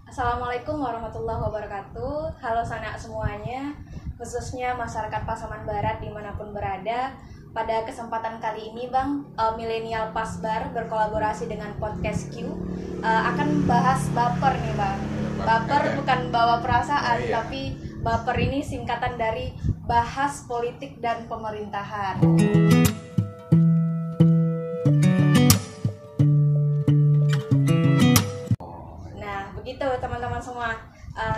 Assalamualaikum warahmatullahi wabarakatuh. Halo sanak semuanya, khususnya masyarakat Pasaman Barat dimanapun berada. Pada kesempatan kali ini Bang, Milenial Pasbar berkolaborasi dengan Podcast Q akan bahas baper nih Bang. Baper bukan bawa perasaan, tapi baper ini singkatan dari bahas politik dan pemerintahan. Begitu teman-teman semua.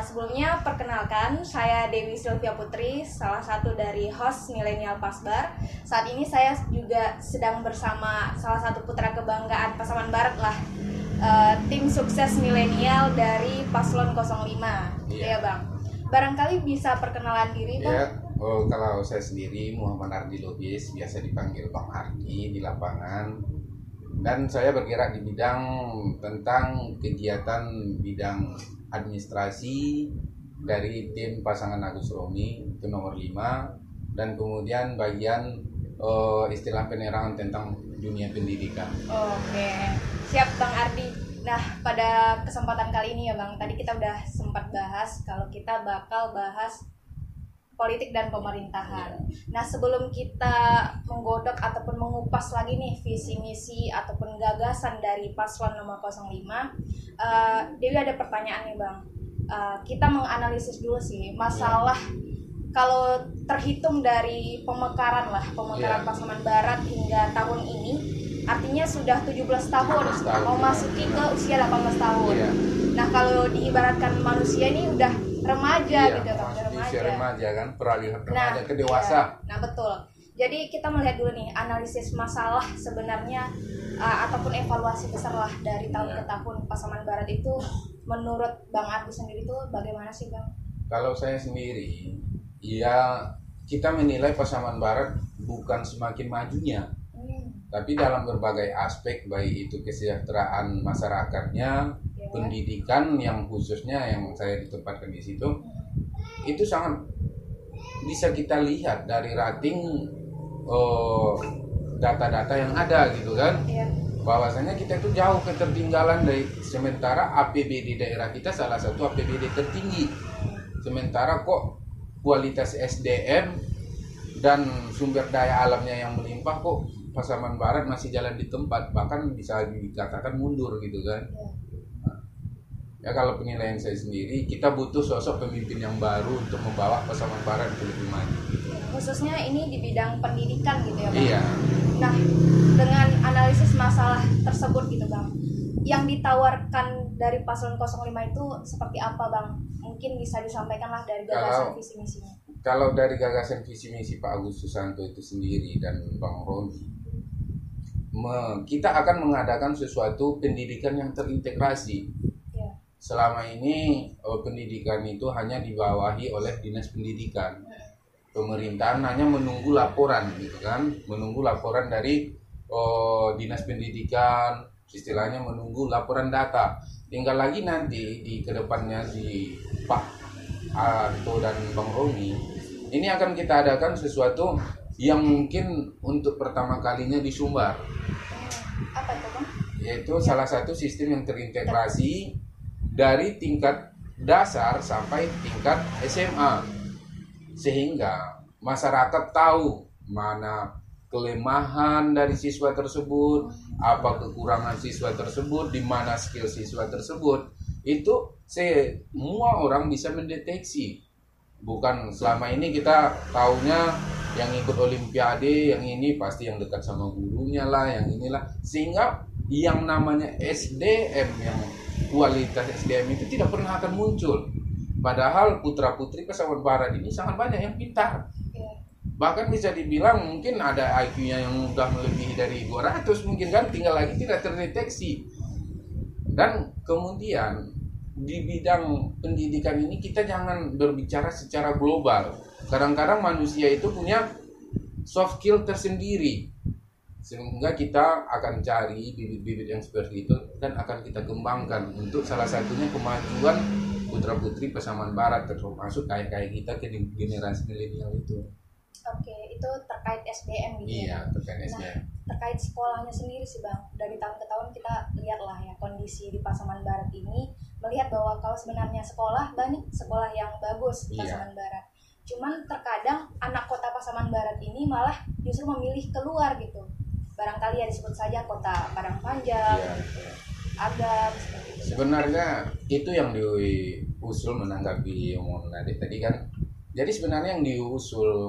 Sebelumnya perkenalkan, saya Dewi Sylvia Putri, salah satu dari host Milenial Pasbar. Saat ini saya juga sedang bersama salah satu putra kebanggaan Pasaman Barat lah, tim sukses milenial dari Paslon 05. Iya Bang. Barangkali bisa perkenalan diri Bang. Ya, kalau saya sendiri Muhammad Ardi Lubis, biasa dipanggil Bang Ardi di lapangan. Dan saya bergerak di bidang tentang kegiatan bidang administrasi dari tim pasangan Agus Romi itu nomor 5, dan kemudian bagian istilah penerangan tentang dunia pendidikan. Oke, siap Bang Ardi. Nah, pada kesempatan kali ini ya Bang, tadi kita udah sempat bahas kalau kita bakal bahas politik dan pemerintahan. Nah, sebelum kita menggodok ataupun mengupas lagi nih visi misi ataupun gagasan dari paslon nomor 05, Dewi ada pertanyaan nih Bang. Kita menganalisis dulu sih masalah kalau terhitung dari pemekaran Pasaman Barat hingga tahun ini, artinya sudah 17 tahun mau masuki ke usia 18 tahun. Nah, kalau diibaratkan manusia ini udah remaja gitu kan, remaja kan, peralihan remaja ke dewasa. Nah betul. Jadi kita melihat dulu nih analisis masalah sebenarnya ataupun evaluasi besar lah dari tahun ke tahun Pasaman Barat itu menurut Bang Ardi sendiri itu bagaimana sih Bang? Kalau saya sendiri, ya kita menilai Pasaman Barat bukan semakin majunya, tapi dalam berbagai aspek, baik itu kesejahteraan masyarakatnya, pendidikan yang khususnya yang saya ditempatkan di situ, itu sangat bisa kita lihat dari rating data-data yang ada gitu kan, bahwasanya kita itu jauh ketertinggalan dari, sementara APBD daerah kita salah satu APBD tertinggi, sementara kok kualitas SDM dan sumber daya alamnya yang melimpah kok Pasaman Barat masih jalan di tempat, bahkan bisa dikatakan mundur gitu kan. Ya, kalau penilaian saya sendiri, kita butuh sosok pemimpin yang baru untuk membawa Pasaman Barat ke lebih maju. Khususnya ini di bidang pendidikan gitu ya Bang? Iya. Nah, dengan analisis masalah tersebut gitu Bang, yang ditawarkan dari Paslon 05 itu seperti apa Bang? Mungkin bisa disampaikan lah dari gagasan visi misinya. Kalau dari gagasan visi misi Pak Agus Susanto itu sendiri dan Bang Romi, kita akan mengadakan sesuatu pendidikan yang terintegrasi. Selama ini pendidikan itu hanya dibawahi oleh dinas pendidikan. Pemerintahan hanya menunggu laporan gitu kan, menunggu laporan dari dinas pendidikan, istilahnya menunggu laporan data. Tinggal lagi nanti di kedepannya di Pak Arto dan Bang Romi, ini akan kita adakan sesuatu yang mungkin untuk pertama kalinya di Sumbar. Apa itu Bang? Yaitu salah satu sistem yang terintegrasi dari tingkat dasar sampai tingkat SMA, sehingga masyarakat tahu mana kelemahan dari siswa tersebut, apa kekurangan siswa tersebut, di mana skill siswa tersebut. Itu semua orang bisa mendeteksi. Bukan selama ini kita taunya yang ikut olimpiade, yang ini pasti yang dekat sama gurunya lah, yang inilah, sehingga yang namanya SDM, yang kualitas SDM itu tidak pernah akan muncul. Padahal putra-putri Pasaman Barat ini sangat banyak yang pintar. Bahkan bisa dibilang mungkin ada IQ-nya yang sudah melebihi dari 200 mungkin kan, tinggal lagi tidak terdeteksi. Dan kemudian di bidang pendidikan ini kita jangan berbicara secara global. Kadang-kadang manusia itu punya soft skill tersendiri, sehingga kita akan cari bibit-bibit yang seperti itu dan akan kita kembangkan untuk salah satunya kemajuan putra-putri Pasaman Barat, termasuk kayak kita ke generasi milenial itu. Oke, itu terkait SDM gitu. Iya, terkait SDM. Terkait sekolahnya sendiri sih Bang, dari tahun ke tahun kita lihat lah ya kondisi di Pasaman Barat ini melihat bahwa kalau sebenarnya sekolah banyak sekolah yang bagus di Iya. Pasaman Barat. Cuman terkadang anak kota Pasaman Barat ini malah justru memilih keluar gitu. Barangkali ya disebut saja kota Padang Panjang, Iya. Agam, seperti itu. Sebenarnya itu yang diusul menanggapi omongan Nadek tadi kan. Jadi sebenarnya yang diusul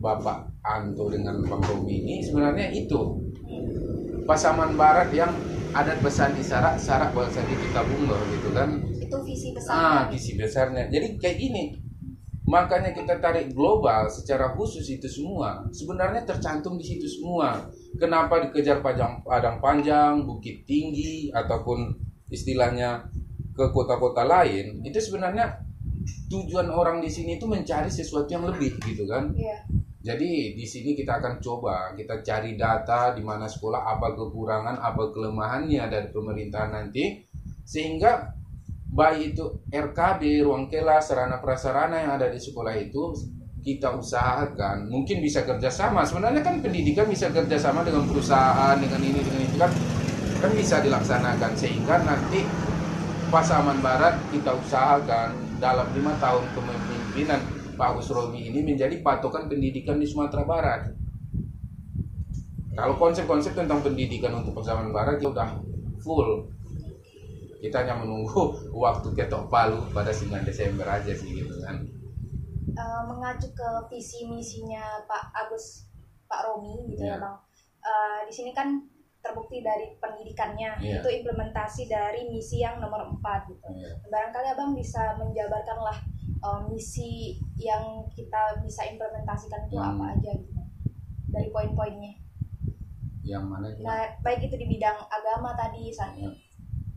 Bapak Anto dengan Bang Romi ini sebenarnya itu Pasaman Barat yang adat Besandi Sarak Balsandi kita Bungo gitu kan. Itu visi besar. Visi besarnya. Jadi kayak gini. Makanya kita tarik global secara khusus itu semua. Sebenarnya tercantum di situ semua. Kenapa dikejar Padang Panjang, Bukit Tinggi ataupun istilahnya ke kota-kota lain, itu sebenarnya tujuan orang di sini itu mencari sesuatu yang lebih gitu kan. Iya. Jadi di sini kita akan coba kita cari data di mana sekolah apa kekurangan, apa kelemahannya dari pemerintahan nanti, sehingga baik itu RKB, ruang kelas, sarana prasarana yang ada di sekolah itu kita usahakan mungkin bisa kerjasama. Sebenarnya kan pendidikan bisa kerjasama dengan perusahaan, dengan ini dengan itu kan bisa dilaksanakan sehingga nanti Pasaman Barat kita usahakan dalam 5 tahun kepemimpinan Pak Agus Romi ini menjadi patokan pendidikan di Sumatera Barat. Kalau konsep-konsep tentang pendidikan untuk Pasaman Barat itu udah full. Kita hanya menunggu waktu ketok palu pada 9 Desember aja sih gitu kan. Mengacu ke visi misinya Pak Agus, Pak Romi gitu ya Iya. Bang. Di sini kan terbukti dari pendidikannya, Iya. itu implementasi dari misi yang nomor 4 gitu. Iya. Barangkali Abang bisa menjabarkan lah misi yang kita bisa implementasikan itu apa aja gitu dari poin-poinnya. Yang mana itu? Nah, baik itu di bidang agama tadi Ya.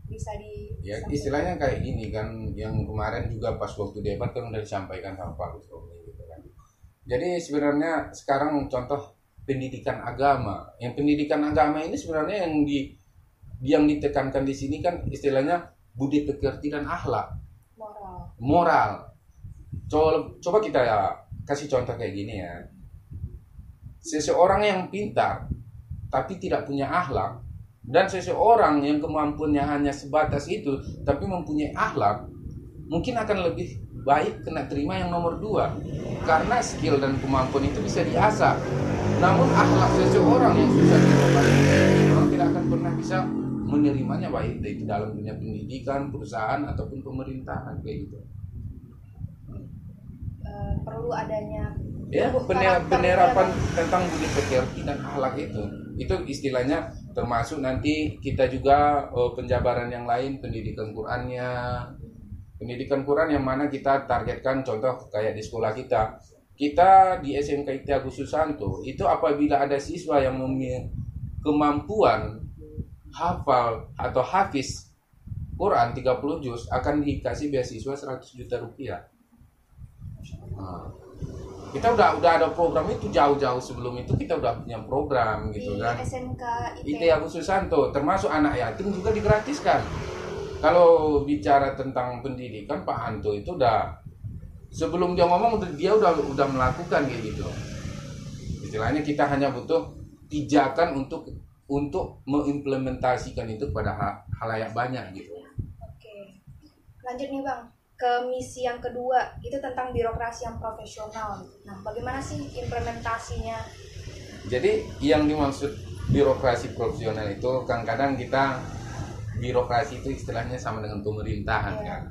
bisa di Ya istilahnya kayak gini kan, yang kemarin juga pas waktu debat kan udah disampaikan sama Pak Agus Romi gitu kan. Jadi sebenarnya sekarang contoh pendidikan agama. Yang pendidikan agama ini sebenarnya yang ditekankan di sini kan istilahnya budi pekerti dan akhlak, moral. Coba kita ya kasih contoh kayak gini ya. Seseorang yang pintar tapi tidak punya akhlak, dan seseorang yang kemampuannya hanya sebatas itu tapi mempunyai akhlak, mungkin akan lebih baik kena terima yang nomor 2 karena skill dan kemampuan itu bisa diasah. Namun akhlak seseorang yang susah diubah, orang tidak akan pernah bisa menerimanya, baik itu dalam dunia pendidikan, perusahaan ataupun pemerintahan kayak gitu. Perlu adanya Ya, penerapan tentang budi pekerti dan akhlak itu istilahnya termasuk nanti kita juga penjabaran yang lain, pendidikan Qurannya, pendidikan Quran yang mana kita targetkan contoh kayak di sekolah kita di SMK IT Agus Susanto itu apabila ada siswa yang memiliki kemampuan hafal atau hafiz Quran 30 juz akan dikasih beasiswa 100 juta rupiah. Nah, kita udah ada program itu jauh-jauh sebelum itu, kita udah punya program gitu di kan. SMK IT Agus Susanto termasuk anak yatim juga digratiskan. Kalau bicara tentang pendidikan, Pak Anto itu udah sebelum dia ngomong dia udah melakukan kayak gitu. Istilahnya kita hanya butuh pijakan untuk mengimplementasikan itu kepada halayak banyak gitu. Oke. Lanjut nih Bang, ke misi yang kedua, itu tentang birokrasi yang profesional. Nah, bagaimana sih implementasinya? Jadi yang dimaksud birokrasi profesional itu kadang-kadang kita birokrasi itu istilahnya sama dengan pemerintahan kan.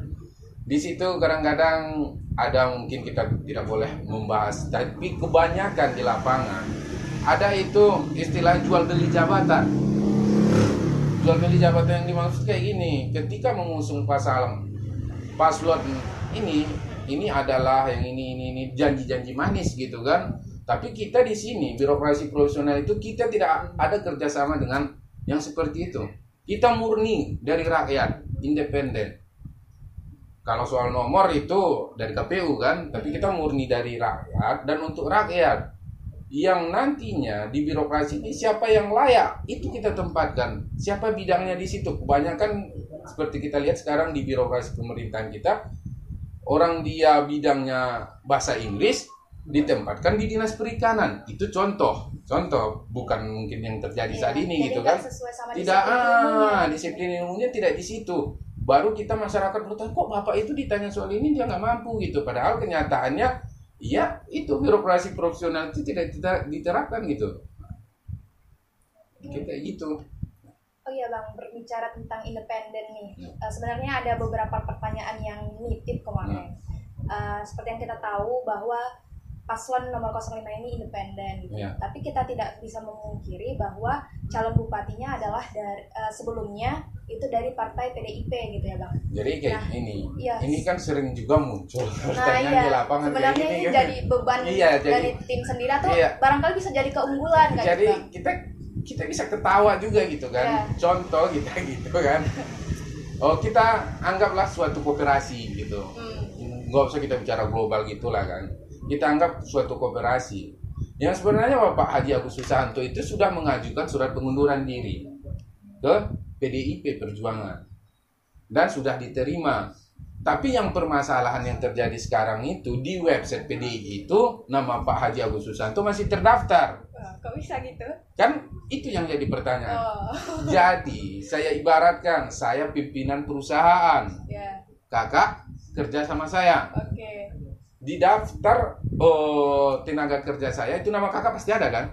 Di situ kadang-kadang ada mungkin kita tidak boleh membahas, tapi kebanyakan di lapangan ada itu istilah jual beli jabatan. Jual beli jabatan yang dimaksud kayak gini, ketika mengusung paslon ini adalah yang ini janji-janji manis gitu kan. Tapi kita di sini birokrasi profesional itu kita tidak ada kerjasama dengan yang seperti itu. Kita murni dari rakyat, independen. Kalau soal nomor itu dari KPU kan, tapi kita murni dari rakyat dan untuk rakyat. Yang nantinya di birokrasi ini siapa yang layak itu kita tempatkan. Siapa bidangnya di situ. Kebanyakan seperti kita lihat sekarang di birokrasi pemerintahan kita, orang dia bidangnya bahasa Inggris ditempatkan di dinas perikanan. Itu contoh bukan mungkin yang terjadi saat ini gitu kan. Tidak disiplin ilmunya tidak di situ. baru kita masyarakat bertanya, kok bapak itu ditanya soal ini dia nggak mampu gitu. Padahal kenyataannya, ya itu birokrasi profesional itu tidak diterapkan gitu. Kayak gitu. Oh iya Bang, berbicara tentang independen nih, sebenarnya ada beberapa pertanyaan yang nitip kemarin. Seperti yang kita tahu bahwa paslon nomor 05 ini independen, gitu. Tapi kita tidak bisa memungkiri bahwa calon bupatinya adalah dari sebelumnya itu dari partai PDIP gitu ya Bang. Jadi kayak ini kan sering juga muncul pertanyaan di lapangan. Sebenarnya ini jadi beban dari tim sendiri atau barangkali bisa jadi keunggulan kan? Jadi kita bisa ketawa juga gitu kan. Contoh kita gitu kan. Oh, kita anggaplah suatu kooperasi gitu. Nggak usah kita bicara global gitulah kan. Kita anggap suatu kooperasi. Yang sebenarnya Bapak Haji Agus Susanto itu sudah mengajukan surat pengunduran diri ke PDIP Perjuangan dan sudah diterima. Tapi yang permasalahan yang terjadi sekarang itu di website PDI itu nama Pak Haji Agus Susanto masih terdaftar. Kok bisa gitu? Kan itu yang jadi pertanyaan. Jadi saya ibaratkan saya pimpinan perusahaan, kakak kerja sama saya. Di daftar tenaga kerja saya itu nama kakak pasti ada kan?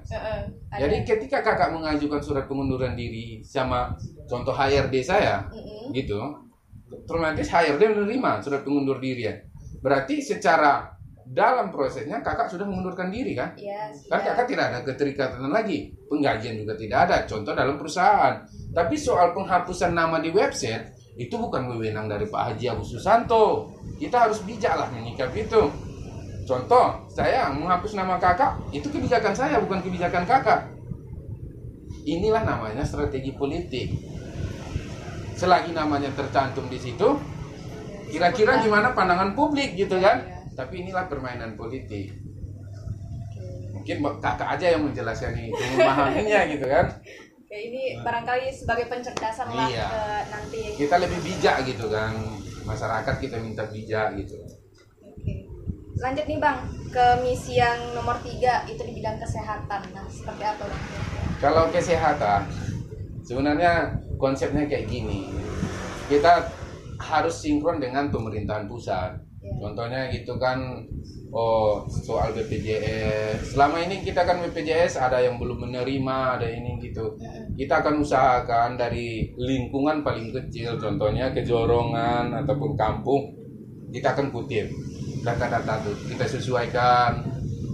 Jadi ketika kakak mengajukan surat pengunduran diri sama contoh HRD saya, gitu, otomatis HRD menerima surat pengundur diri ya. Berarti secara dalam prosesnya kakak sudah mengundurkan diri kan? Kan kakak tidak ada keterikatan lagi, penggajian juga tidak ada. Contoh dalam perusahaan. Tapi soal penghapusan nama di website itu bukan wewenang dari Pak Haji Agus Susanto. Kita harus bijak lah menyikapi itu. Contoh, saya menghapus nama kakak, itu kebijakan saya, bukan kebijakan kakak. Inilah namanya strategi politik. Selagi namanya tercantum di situ, kira-kira gimana pandangan publik gitu kan? Tapi inilah permainan politik. Mungkin kakak aja yang menjelaskan itu, memahaminya gitu kan? Ini barangkali sebagai pencerdasan lah nanti. Kita lebih bijak gitu kan, masyarakat kita minta bijak gitu. Lanjut nih Bang, ke misi yang nomor 3 itu di bidang kesehatan. Nah, seperti apa Bang? Kalau kesehatan, sebenarnya konsepnya kayak gini. Kita harus sinkron dengan pemerintahan pusat. Contohnya gitu kan, soal BPJS. Selama ini kita kan BPJS ada yang belum menerima, ada ini gitu. Kita akan usahakan dari lingkungan paling kecil, contohnya kejorongan ataupun kampung, kita akan kutip data-data itu, kita sesuaikan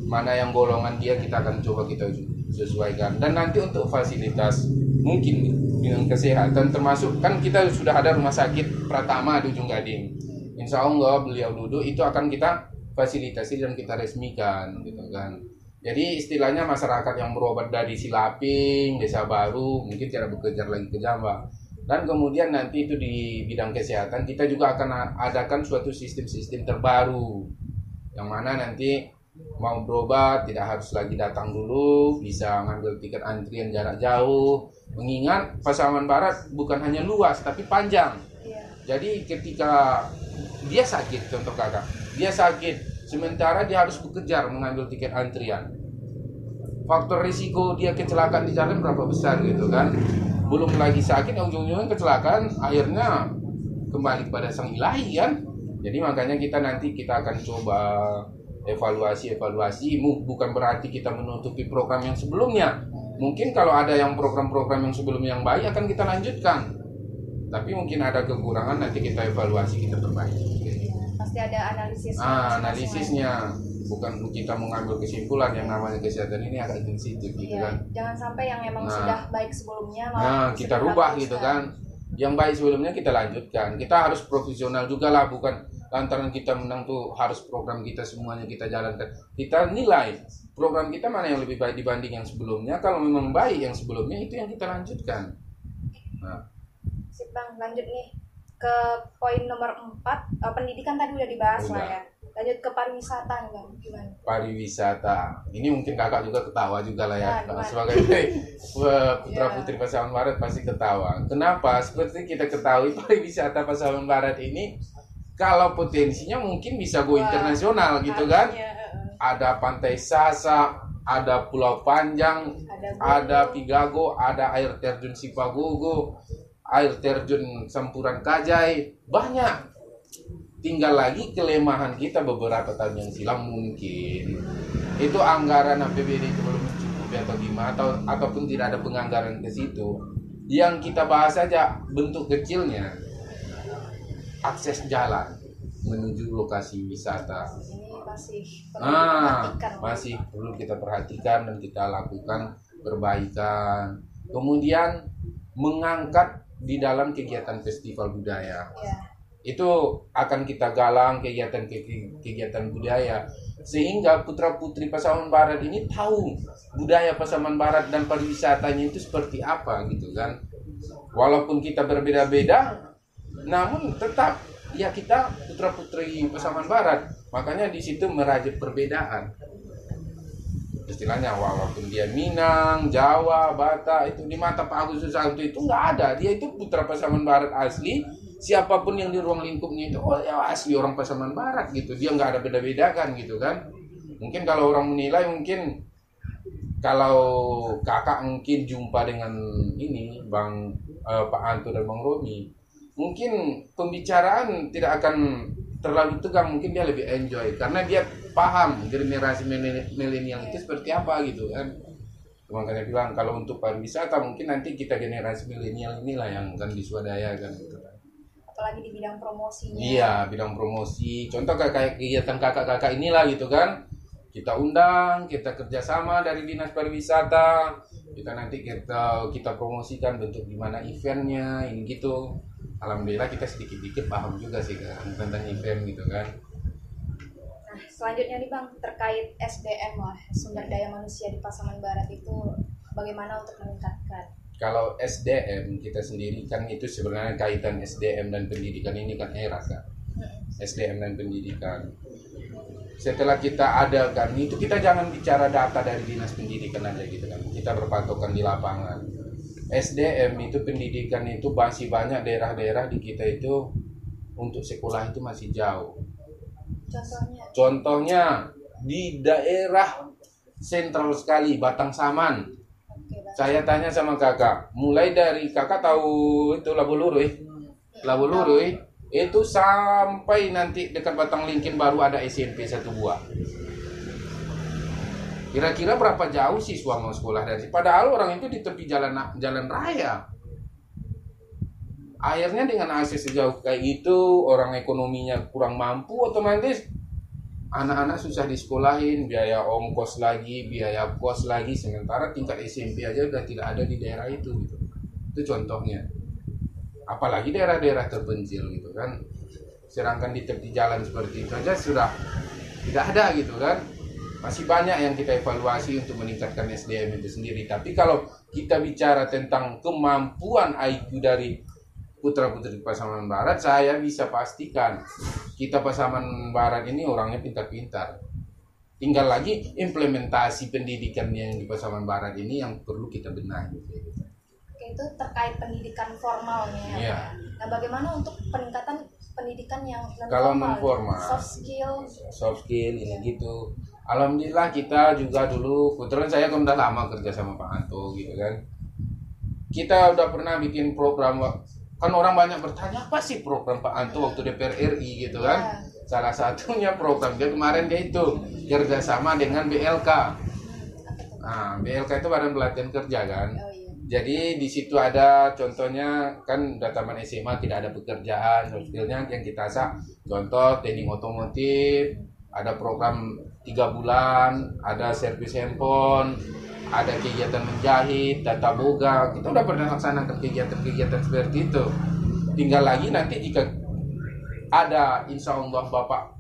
mana yang golongan dia, kita akan coba kita sesuaikan. Dan nanti untuk fasilitas mungkin dengan kesehatan, termasuk kan kita sudah ada rumah sakit Pratama di Ujung Gading. Insya Allah beliau duduk itu akan kita fasilitasi dan kita resmikan gitu kan. Jadi istilahnya masyarakat yang berobat dari Silaping, Desa Baru mungkin tidak bekerja lagi ke Jamba. Dan kemudian nanti itu di bidang kesehatan kita juga akan adakan suatu sistem-sistem terbaru yang mana nanti mau berobat tidak harus lagi datang dulu, bisa ngambil tiket antrian jarak jauh. Mengingat Pasaman Barat bukan hanya luas tapi panjang. Jadi ketika dia sakit, contoh kakak, dia sakit sementara dia harus bekerja mengambil tiket antrian. Faktor risiko dia kecelakaan di jalan berapa besar gitu kan? Belum lagi sakit, ujung-ujungnya kecelakaan, akhirnya kembali pada sang ilahi kan. Jadi makanya kita akan coba evaluasi, bukan berarti kita menutupi program yang sebelumnya. Mungkin kalau ada yang program-program yang sebelumnya yang baik akan kita lanjutkan. Tapi mungkin ada kekurangan, nanti kita evaluasi, kita perbaiki. Pasti ada analisisnya. Bukan kita mengambil kesimpulan yang namanya kesehatan ini agak sensitif gitu kan. Jangan sampai yang memang sudah baik sebelumnya kita rubah gitu kan. Yang baik sebelumnya kita lanjutkan. Kita harus profesional juga lah, bukan lantaran kita menang tuh harus program kita semuanya kita jalankan. Kita nilai program kita mana yang lebih baik dibanding yang sebelumnya. Kalau memang baik yang sebelumnya, itu yang kita lanjutkan. Sip Bang, lanjut nih ke poin nomor 4. Pendidikan tadi udah dibahas lah ya. Lanjut ke pariwisata nih Bang, gimana? Pariwisata, ini mungkin kakak juga ketawa juga lah ya. Sebagai putra putri Pasaman Barat pasti ketawa. Kenapa? Seperti kita ketahui pariwisata Pasaman Barat ini kalau potensinya mungkin bisa go internasional gitu kan. Ada Pantai Sasak, ada Pulau Panjang, ada Pigago, ada air terjun Sipagogo, air terjun Sampuran Kajai, banyak. Tinggal lagi kelemahan kita beberapa tahun yang silam mungkin itu anggaran APBD itu belum mencukupi atau gimana, ataupun tidak ada penganggaran ke situ. Yang kita bahas saja bentuk kecilnya, akses jalan menuju lokasi wisata. Ini masih perlu diperhatikan. Masih perlu kita perhatikan dan kita lakukan perbaikan. Kemudian mengangkat di dalam kegiatan festival budaya. Ya. Itu akan kita galang kegiatan budaya sehingga putra-putri Pasaman Barat ini tahu budaya Pasaman Barat dan pariwisatanya itu seperti apa gitu kan. Walaupun kita berbeda-beda, namun tetap ya kita putra-putri Pasaman Barat. Makanya di situ merajut perbedaan. Istilahnya walaupun dia Minang, Jawa, Batak, itu di mata Pak Agus Susanto itu nggak ada. Dia itu putra Pasaman Barat asli. Siapapun yang di ruang lingkupnya itu, oh ya asli orang Pasaman Barat gitu. Dia nggak ada beda-bedakan gitu kan. Mungkin kalau orang menilai, mungkin kalau kakak mungkin jumpa dengan ini Pak Anto dan Bang Romi, mungkin pembicaraan tidak akan terlalu tegang, mungkin dia lebih enjoy karena dia paham generasi milenial itu seperti apa gitu kan. Makanya bilang kalau untuk pariwisata mungkin nanti kita generasi milenial inilah yang akan diswadayakan gitu kan. Apalagi di bidang promosinya. Iya, bidang promosi. Contoh kayak kegiatan kakak-kakak inilah gitu kan. Kita undang, kita kerjasama dari Dinas Pariwisata. Kita nanti kita promosikan bentuk gimana eventnya, ini gitu. Alhamdulillah kita sedikit-sedikit paham juga sih kan tentang event gitu kan. Nah, selanjutnya nih Bang, terkait SDM lah, sumber daya manusia di Pasaman Barat itu bagaimana untuk meningkatkan? Kalau SDM kita sendiri kan itu sebenarnya kaitan SDM dan pendidikan ini kan erat kan. SDM dan pendidikan. Setelah kita adakan itu, kita jangan bicara data dari Dinas Pendidikan aja gitu kan. Kita berpatokan di lapangan. SDM itu pendidikan itu masih banyak daerah-daerah di kita itu untuk sekolah itu masih jauh. Contohnya di daerah sentral sekali Batang Saman. Saya tanya sama kakak, mulai dari kakak tahu itu Labu Lurui, itu sampai nanti dekat Batang Lingkin baru ada SMP 1 buah. Kira-kira berapa jauh siswa mau sekolah dari? Padahal orang itu di tepi jalan raya. Akhirnya dengan akses sejauh kayak gitu, orang ekonominya kurang mampu, otomatis anak-anak susah disekolahin, biaya ongkos lagi, biaya kos lagi, sementara tingkat SMP aja udah tidak ada di daerah itu gitu. Itu contohnya. Apalagi daerah-daerah terpencil gitu kan. Sedangkan di tepi jalan seperti itu aja sudah tidak ada gitu kan. Masih banyak yang kita evaluasi untuk meningkatkan SDM itu sendiri. Tapi kalau kita bicara tentang kemampuan IQ dari putra-putri Pasaman Barat, saya bisa pastikan kita Pasaman Barat ini orangnya pintar-pintar. Tinggal lagi implementasi pendidikan yang di Pasaman Barat ini yang perlu kita benahi. Oke, itu terkait pendidikan formalnya. Iya. Nah, bagaimana untuk peningkatan pendidikan yang kalau non-formal, soft skill ini gitu. Alhamdulillah kita juga dulu, kebetulan saya kan udah lama kerja sama Pak Anto gitu kan. Kita udah pernah bikin program. Kan orang banyak bertanya apa sih program Pak Anto waktu DPR RI gitu kan. Salah satunya program dia kemarin dia itu kerjasama dengan BLK. Nah, BLK itu Badan Pelatihan Kerja kan. Jadi di situ ada contohnya kan udah taman SMA tidak ada pekerjaan, skillnya yang kita asah. Contoh teknik otomotif, ada program 3 bulan, ada servis handphone, ada kegiatan menjahit, data boga. Kita udah pernah laksanakan kegiatan-kegiatan seperti itu. Tinggal lagi nanti jika ada insya Allah Bapak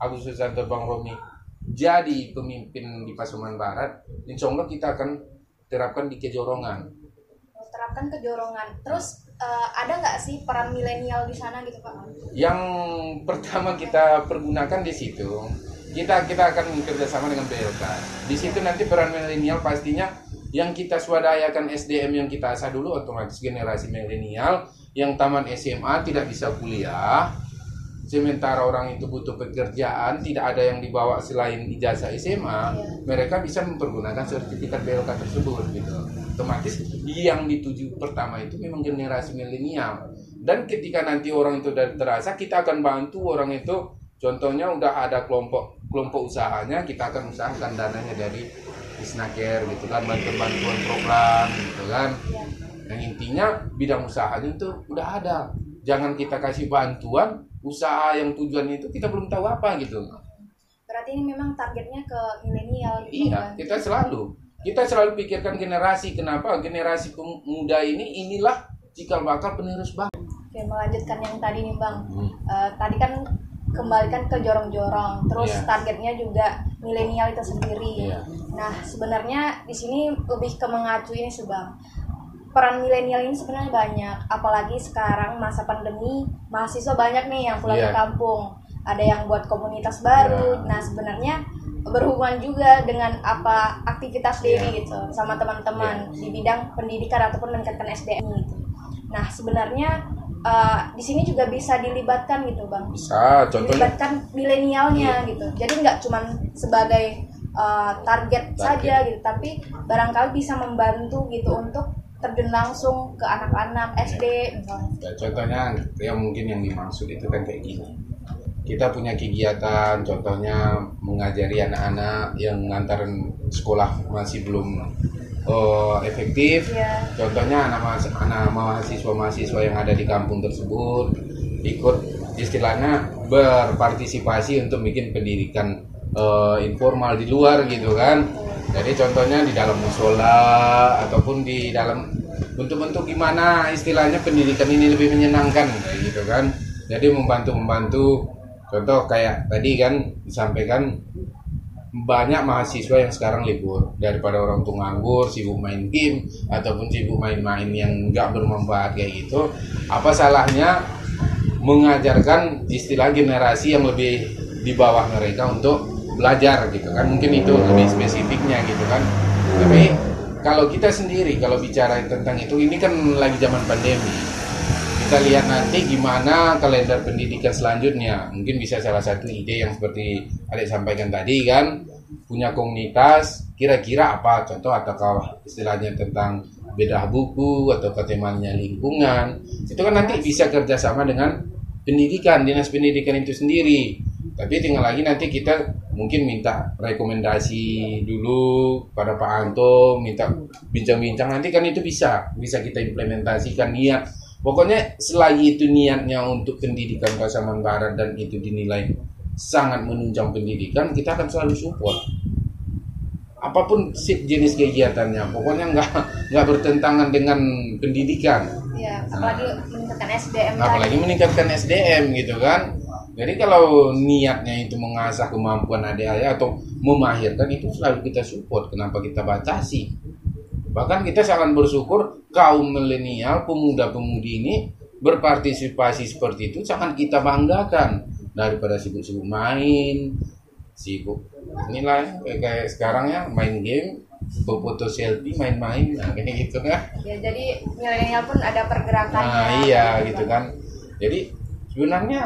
Agus Susanto Bang Romi jadi pemimpin di Pasaman Barat, insya Allah kita akan terapkan di Kejorongan. Terapkan Kejorongan. Terus ada nggak sih peran milenial di sana gitu Pak? Yang pertama kita pergunakan di situ. Kita akan kerjasama dengan BLK. Di situ nanti peran milenial pastinya yang kita swadayakan SDM yang kita asah dulu, otomatis generasi milenial yang taman SMA tidak bisa kuliah, sementara orang itu butuh pekerjaan, tidak ada yang dibawa selain ijazah SMA, mereka bisa mempergunakan sertifikat BLK tersebut gitu. Otomatis yang dituju pertama itu memang generasi milenial. Dan ketika nanti orang itu sudah terasa, kita akan bantu orang itu. Contohnya udah ada kelompok usahanya, kita akan usahakan dananya dari Disnaker gitu kan, bantuan program gitu kan. Yang intinya bidang usahanya itu udah ada. Jangan kita kasih bantuan usaha yang tujuannya itu kita belum tahu apa gitu. Berarti ini memang targetnya ke milenial gitu. Iya, kita selalu pikirkan generasi. Kenapa? Generasi pemuda inilah cikal bakal penerus bangsa. Oke, melanjutkan yang tadi nih Bang. Tadi kan kembalikan ke jorong-jorong, terus targetnya juga milenial itu sendiri. Nah, sebenarnya di sini lebih ke mengacu ini sih Bang. Peran milenial ini sebenarnya banyak, apalagi sekarang masa pandemi, mahasiswa banyak nih yang pulang ke kampung, ada yang buat komunitas baru. Nah, sebenarnya berhubungan juga dengan apa aktivitas diri gitu sama teman-teman di bidang pendidikan ataupun meningkatkan SDM gitu. Nah, sebenarnya di sini juga bisa dilibatkan gitu Bang. Bisa, contohnya dilibatkan milenialnya gitu. Jadi nggak cuma sebagai target saja gitu, tapi barangkali bisa membantu gitu untuk terjun langsung ke anak-anak SD misalnya. Ya, contohnya yang mungkin yang dimaksud itu kan kayak gini. Kita punya kegiatan, contohnya mengajari anak-anak yang antaran sekolah masih belum efektif. Contohnya anak mahasiswa yang ada di kampung tersebut ikut istilahnya berpartisipasi untuk bikin pendidikan informal di luar gitu kan. Jadi contohnya di dalam musola ataupun di dalam bentuk-bentuk gimana istilahnya pendidikan ini lebih menyenangkan kayak gitu kan. Jadi membantu. Contoh kayak tadi kan disampaikan banyak mahasiswa yang sekarang libur, daripada orang tua nganggur, sibuk main game ataupun sibuk main-main yang nggak bermanfaat kayak gitu. Apa salahnya mengajarkan istilah generasi yang lebih di bawah mereka untuk belajar gitu kan, mungkin itu lebih spesifiknya gitu kan. Tapi kalau kita sendiri kalau bicara tentang itu, ini kan lagi zaman pandemi, kita lihat nanti gimana kalender pendidikan selanjutnya. Mungkin bisa salah satu ide yang seperti Adik sampaikan tadi kan, punya komunitas kira-kira apa, contoh atau istilahnya tentang bedah buku atau temanya lingkungan, itu kan nanti bisa kerjasama dengan pendidikan, dinas pendidikan itu sendiri. Tapi tinggal lagi nanti kita mungkin minta rekomendasi dulu pada Pak Anto, minta bincang-bincang, nanti kan itu bisa kita implementasikan niat. Pokoknya selagi itu niatnya untuk pendidikan Pasaman Barat dan itu dinilai sangat menunjang pendidikan, kita akan selalu support. Apapun jenis kegiatannya, pokoknya nggak bertentangan dengan pendidikan. Ya, apalagi meningkatkan SDM. Apalagi meningkatkan SDM gitu kan. Jadi kalau niatnya itu mengasah kemampuan adik-adik atau memahirkan, itu selalu kita support. Kenapa kita batasi? Bahkan kita sangat bersyukur kaum milenial, pemuda-pemudi ini berpartisipasi seperti itu, sangat kita banggakan. Daripada sibuk-sibuk main, sibuk inilah kayak sekarang ya, main game, foto selfie, main-main, nah, kayak gitu kan. Ya, jadi milenial pun ada pergerakannya. Nah, iya gitu kan. Jadi sebenarnya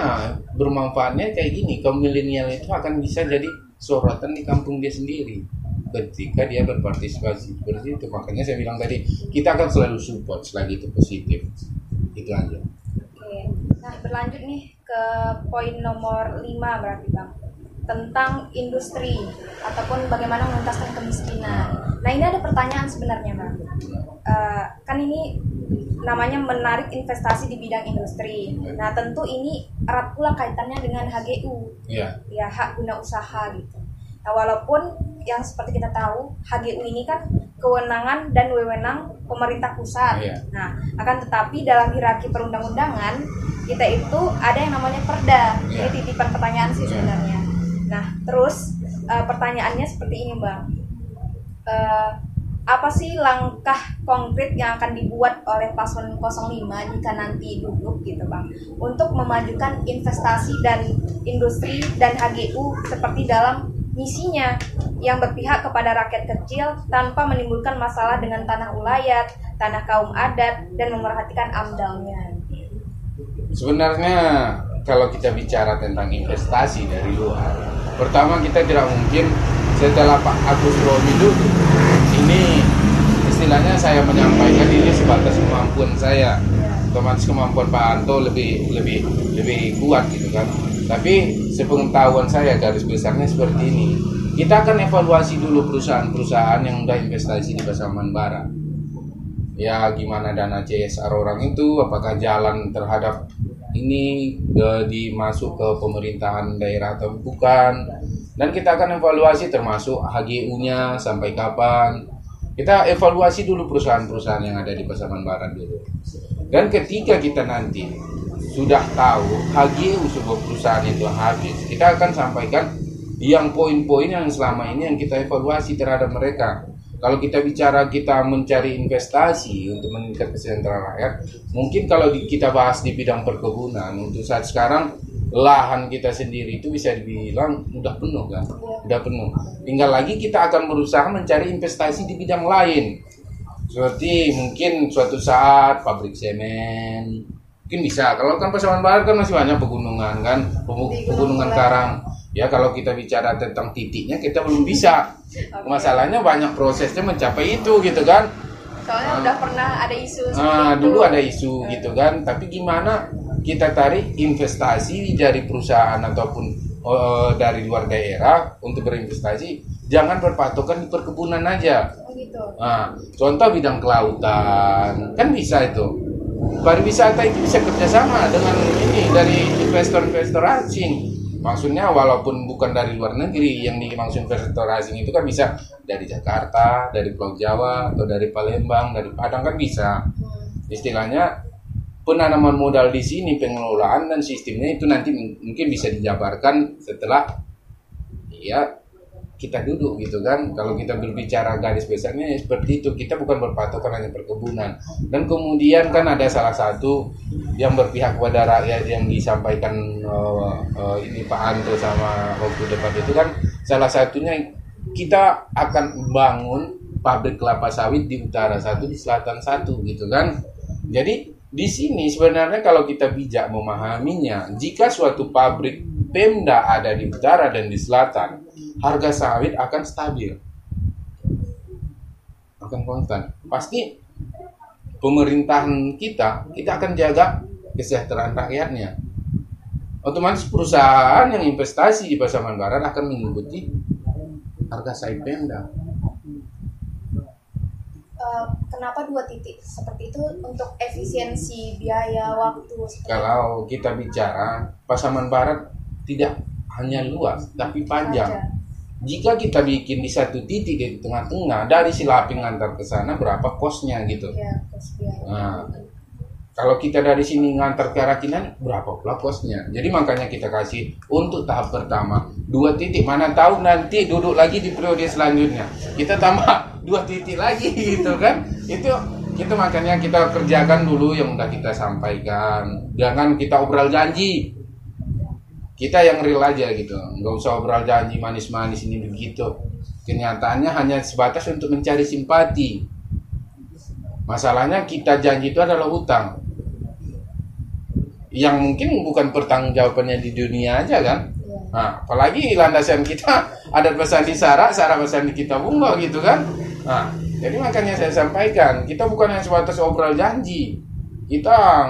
bermanfaatnya kayak gini, kaum milenial itu akan bisa jadi sorotan di kampung dia sendiri ketika dia berpartisipasi seperti itu. Makanya saya bilang tadi, kita akan selalu support selagi itu positif. Itu aja. Oke. Nah, berlanjut nih ke poin nomor 5 berarti Bang, tentang industri ataupun bagaimana menuntaskan kemiskinan. Nah, ini ada pertanyaan sebenarnya Bang. Kan ini namanya menarik investasi di bidang industri. Nah, tentu ini erat pula kaitannya dengan HGU, ya, hak guna usaha gitu. Nah, walaupun yang seperti kita tahu HGU ini kan kewenangan dan wewenang pemerintah pusat. Nah, akan tetapi dalam hierarki perundang-undangan kita itu ada yang namanya perda. Ini titipan pertanyaan sih sebenarnya. Nah, terus pertanyaannya seperti ini Bang. Apa sih langkah konkret yang akan dibuat oleh paslon 05 jika nanti duduk gitu Bang, untuk memajukan investasi dan industri dan HGU seperti dalam misinya yang berpihak kepada rakyat kecil tanpa menimbulkan masalah dengan tanah ulayat, tanah kaum adat, dan memerhatikan AMDAL-nya. Sebenarnya kalau kita bicara tentang investasi dari luar, pertama kita tidak mungkin setelah Pak Agus Romi dulu, ini istilahnya saya menyampaikan ini sebatas kemampuan saya, otomatis kemampuan Pak Anto lebih kuat gitu kan. Tapi sepengetahuan saya garis besarnya seperti ini. Kita akan evaluasi dulu perusahaan-perusahaan yang udah investasi di Pasaman Barat. Ya gimana dana CSR orang itu, apakah jalan terhadap ini dimasuk ke pemerintahan daerah atau bukan. Dan kita akan evaluasi termasuk HGU-nya sampai kapan. Kita evaluasi dulu perusahaan-perusahaan yang ada di Pasaman Barat dulu. Dan ketika kita nanti sudah tahu HGU sebuah perusahaan itu habis, kita akan sampaikan yang poin-poin yang selama ini yang kita evaluasi terhadap mereka. Kalau kita bicara kita mencari investasi untuk meningkatkan kesejahteraan rakyat, mungkin kalau kita bahas di bidang perkebunan, untuk saat sekarang lahan kita sendiri itu bisa dibilang udah penuh kan, udah penuh. Tinggal lagi kita akan berusaha mencari investasi di bidang lain, seperti mungkin suatu saat pabrik semen, mungkin bisa. Kalau kan Pasaman Barat kan masih banyak pegunungan kan, pegunungan karang. Ya kalau kita bicara tentang titiknya kita belum bisa. Masalahnya banyak prosesnya mencapai itu gitu kan. Soalnya udah pernah ada isu seperti itu. Dulu ada isu gitu kan. Tapi gimana kita tarik investasi dari perusahaan ataupun dari luar daerah untuk berinvestasi, jangan berpatokan di perkebunan aja. Gitu. Contoh bidang kelautan kan bisa itu. Pariwisata itu bisa kerjasama dengan ini dari investor-investor asing. Maksudnya walaupun bukan dari luar negeri, yang dimaksud investor asing itu kan bisa dari Jakarta, dari Pulau Jawa, atau dari Palembang, dari Padang kan bisa. Istilahnya penanaman modal di sini, pengelolaan dan sistemnya itu nanti mungkin bisa dijabarkan setelah ya kita duduk gitu kan. Kalau kita berbicara garis besarnya ya seperti itu, kita bukan berpatokan hanya perkebunan. Dan kemudian kan ada salah satu yang berpihak kepada rakyat yang disampaikan ini Pak Anto sama waktu debat itu kan, salah satunya kita akan bangun pabrik kelapa sawit di utara satu, di selatan satu gitu kan. Jadi di sini sebenarnya kalau kita bijak memahaminya, jika suatu pabrik Pemda ada di utara dan di selatan, harga sawit akan stabil, akan konstan. Pasti pemerintahan kita akan jaga kesejahteraan rakyatnya. Otomatis perusahaan yang investasi di Pasaman Barat akan mengikuti harga sawit Pemda. Kenapa 2 titik seperti itu? Untuk efisiensi biaya waktu. Kalau kita bicara Pasaman Barat tidak hanya luas tapi panjang. Jika kita bikin di satu titik di tengah-tengah, dari Silaping antar ke sana berapa kosnya gitu. Ya, kos biaya. Nah, kalau kita dari sini ngantar ke Rakinan berapa pula kosnya. Jadi makanya kita kasih untuk tahap pertama 2 titik. Mana tahu nanti duduk lagi di periode selanjutnya kita tambah 2 titik lagi gitu kan. Itu makanya kita kerjakan dulu yang udah kita sampaikan. Jangan kita obral janji. Kita yang real aja gitu, nggak usah obral janji manis-manis ini begitu. Kenyataannya hanya sebatas untuk mencari simpati. Masalahnya kita janji itu adalah hutang, yang mungkin bukan pertanggungjawabannya di dunia aja kan. Nah, apalagi landasan kita adat Basandi Sara Basandi kita bunga gitu kan. Nah, jadi makanya saya sampaikan, kita bukan hanya sebatas obral janji, kita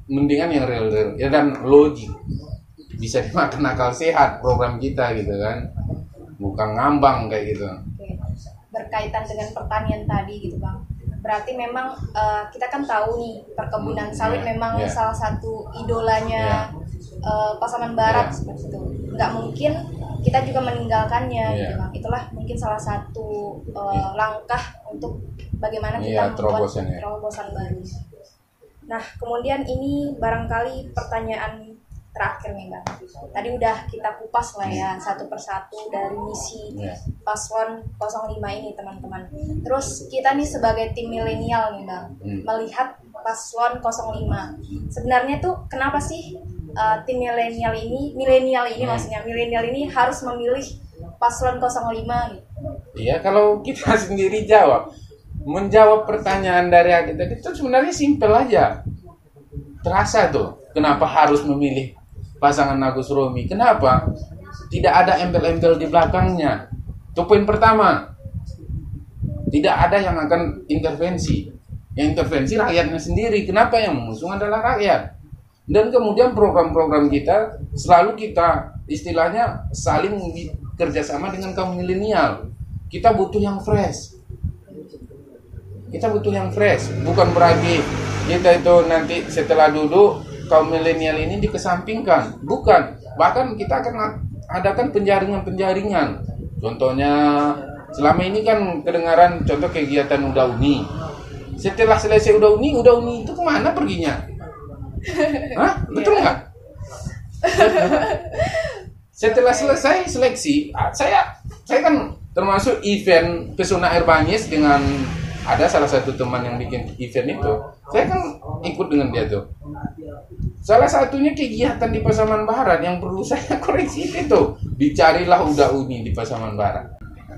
mendingan yang real ya, dan logik. Bisa dimakan akal sehat program kita gitu kan, bukan ngambang kayak gitu. Oke. Berkaitan dengan pertanian tadi gitu Bang, berarti memang kita kan tahu nih perkebunan sawit memang salah satu idolanya Pasaman Barat seperti itu. Nggak mungkin kita juga meninggalkannya gitu Bang. Itulah mungkin salah satu langkah untuk bagaimana kita membuat terobosan baru. Nah kemudian ini barangkali pertanyaan terakhir nih Bang. Tadi udah kita kupas lah ya satu persatu dari misi Paslon 05 ini teman-teman. Terus kita nih sebagai tim milenial nih Bang, melihat Paslon 05. Sebenarnya tuh kenapa sih tim milenial ini maksudnya milenial ini harus memilih Paslon 05 gitu? Iya, kalau kita sendiri menjawab pertanyaan dari Adi tadi itu sebenarnya simpel aja. Terasa tuh kenapa harus memilih pasangan Agus Romi. Kenapa? Tidak ada embel-embel di belakangnya. Itu poin pertama. Tidak ada yang akan intervensi. Yang intervensi rakyatnya sendiri. Kenapa? Yang mengusung adalah rakyat. Dan kemudian program-program kita selalu kita istilahnya saling kerjasama dengan kaum milenial. Kita butuh yang fresh. Kita butuh yang fresh. Bukan berarti kita itu nanti setelah duduk kaum milenial ini dikesampingkan. Bukan. Bahkan kita akan adakan penjaringan-penjaringan. Contohnya selama ini kan kedengaran contoh kegiatan Uda Uni. Setelah selesai Uda Uni itu kemana perginya? Hah? Betul nggak? Setelah selesai seleksi, saya kan termasuk event Pesona Air Banyes dengan ada salah satu teman yang bikin event itu. Saya kan ikut dengan dia tuh. Salah satunya kegiatan di Pasaman Barat yang perlu saya koreksi itu. Dicarilah Uda Uni di Pasaman Barat.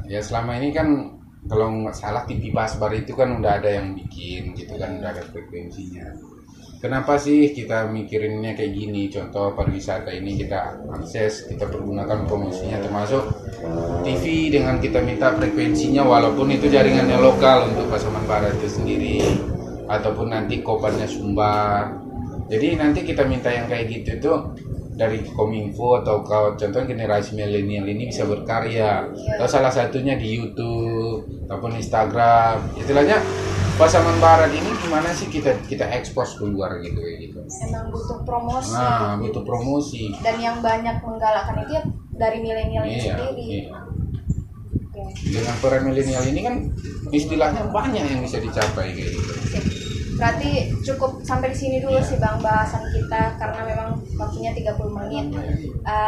Ya selama ini kan kalau nggak salah TV Pasbar itu kan udah ada yang bikin gitu kan, udah ada frekuensinya. Kenapa sih kita mikirinnya kayak gini? Contoh pariwisata ini kita akses, kita pergunakan promosinya termasuk TV dengan kita minta frekuensinya walaupun itu jaringannya lokal untuk Pasaman Barat itu sendiri ataupun nanti kopannya Sumbar. Jadi nanti kita minta yang kayak gitu itu dari Kominfo atau contoh generasi milenial ini bisa berkarya. Atau salah satunya di YouTube ataupun Instagram. Istilahnya Pasaman Barat ini gimana sih kita ekspos keluar gitu kayak gitu. Emang butuh promosi. Nah, butuh promosi. Dan yang banyak menggalakkan itu ya dari milenial itu sendiri. Iya. Dengan para milenial ini kan istilahnya banyak yang bisa dicapai kayak gitu. Berarti cukup sampai di sini dulu sih Bang bahasan kita karena memang waktunya 30 menit.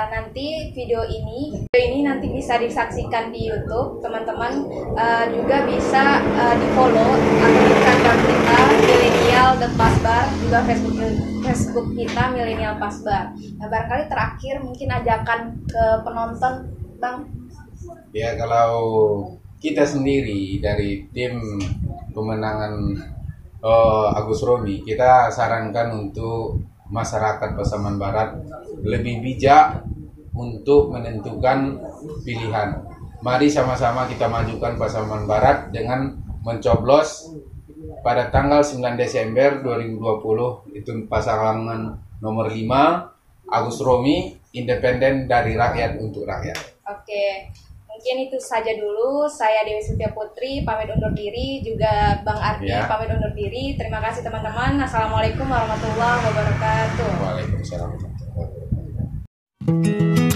Nanti video ini nanti bisa disaksikan di YouTube. Teman-teman juga bisa di-follow atau Instagram kita milenial.pasbar, juga Facebook kita milenial pasbar. Nah, barangkali terakhir mungkin ajakan ke penonton Bang. Ya kalau kita sendiri dari tim pemenangan Agus Romi, kita sarankan untuk masyarakat Pasaman Barat lebih bijak untuk menentukan pilihan. Mari sama-sama kita majukan Pasaman Barat dengan mencoblos pada tanggal 9 Desember 2020 itu pasangan nomor 5 Agus Romi, independen dari rakyat untuk rakyat. Oke. Mungkin itu saja dulu. Saya Dewi Sutia Putri pamit undur diri, juga Bang Ardi pamit undur diri. Terima kasih teman-teman. Assalamualaikum warahmatullahi wabarakatuh. Waalaikumsalam warahmatullahi wabarakatuh.